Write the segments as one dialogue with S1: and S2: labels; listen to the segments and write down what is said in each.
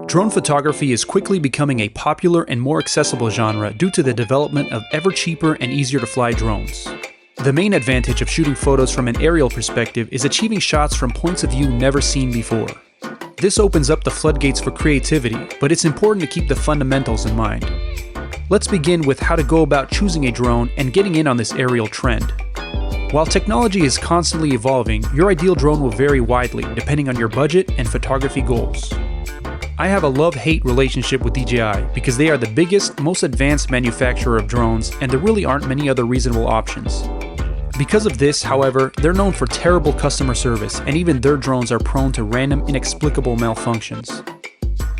S1: Drone photography is quickly becoming a popular and more accessible genre due to the development of ever cheaper and easier to fly drones. The main advantage of shooting photos from an aerial perspective is achieving shots from points of view never seen before. This opens up the floodgates for creativity, but it's important to keep the fundamentals in mind. Let's begin with how to go about choosing a drone and getting in on this aerial trend. While technology is constantly evolving, your ideal drone will vary widely depending on your budget and photography goals. I have a love-hate relationship with DJI because they are the biggest, most advanced manufacturer of drones, and there really aren't many other reasonable options. Because of this, however, they're known for terrible customer service, and even their drones are prone to random, inexplicable malfunctions.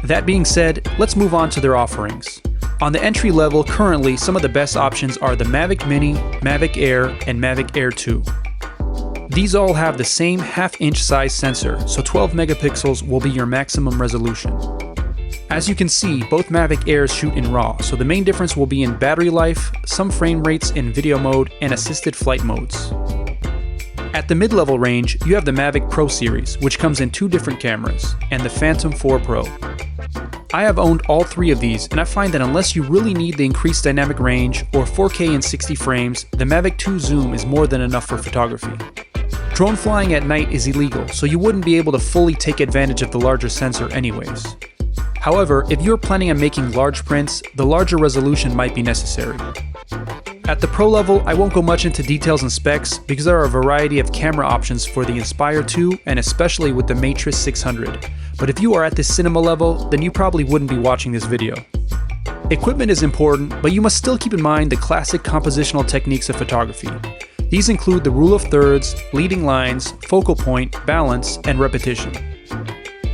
S1: That being said, let's move on to their offerings. On the entry level, currently, some of the best options are the Mavic Mini, Mavic Air, and Mavic Air 2. These all have the same half-inch size sensor, so 12 megapixels will be your maximum resolution. As you can see, both Mavic Airs shoot in RAW, so the main difference will be in battery life, some frame rates in video mode, and assisted flight modes. At the mid-level range, you have the Mavic Pro series, which comes in two different cameras, and the Phantom 4 Pro. I have owned all three of these, and I find that unless you really need the increased dynamic range or 4K in 60 frames, the Mavic 2 Zoom is more than enough for photography. Drone flying at night is illegal, so you wouldn't be able to fully take advantage of the larger sensor anyways. However, if you're planning on making large prints, the larger resolution might be necessary. At the Pro level, I won't go much into details and specs because there are a variety of camera options for the Inspire 2 and especially with the Matrix 600. But if you are at the cinema level, then you probably wouldn't be watching this video. Equipment is important, but you must still keep in mind the classic compositional techniques of photography. These include the rule of thirds, leading lines, focal point, balance, and repetition.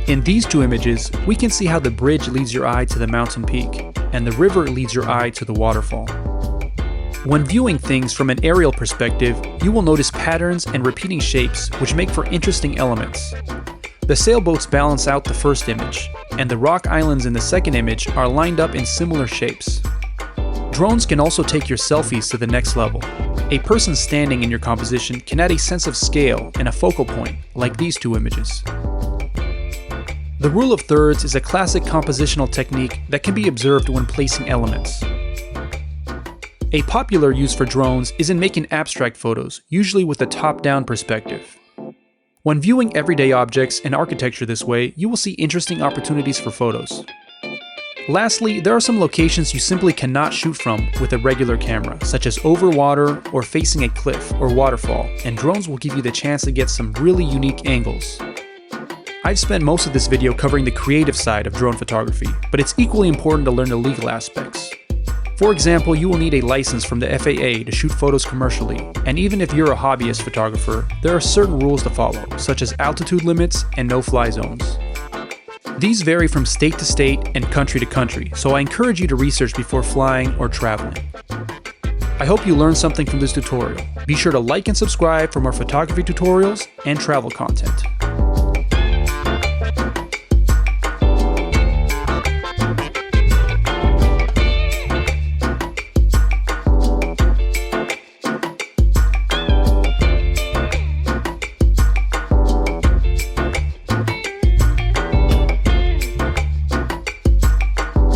S1: In these two images, we can see how the bridge leads your eye to the mountain peak, and the river leads your eye to the waterfall. When viewing things from an aerial perspective, you will notice patterns and repeating shapes which make for interesting elements. The sailboats balance out the first image, and the rock islands in the second image are lined up in similar shapes. Drones can also take your selfies to the next level. A person standing in your composition can add a sense of scale and a focal point, like these two images. The rule of thirds is a classic compositional technique that can be observed when placing elements. A popular use for drones is in making abstract photos, usually with a top-down perspective. When viewing everyday objects and architecture this way, you will see interesting opportunities for photos. Lastly, there are some locations you simply cannot shoot from with a regular camera, such as over water or facing a cliff or waterfall, and drones will give you the chance to get some really unique angles. I've spent most of this video covering the creative side of drone photography, but it's equally important to learn the legal aspects. For example, you will need a license from the FAA to shoot photos commercially, and even if you're a hobbyist photographer, there are certain rules to follow, such as altitude limits and no-fly zones. These vary from state to state and country to country, so I encourage you to research before flying or traveling. I hope you learned something from this tutorial. Be sure to like and subscribe for more photography tutorials and travel content.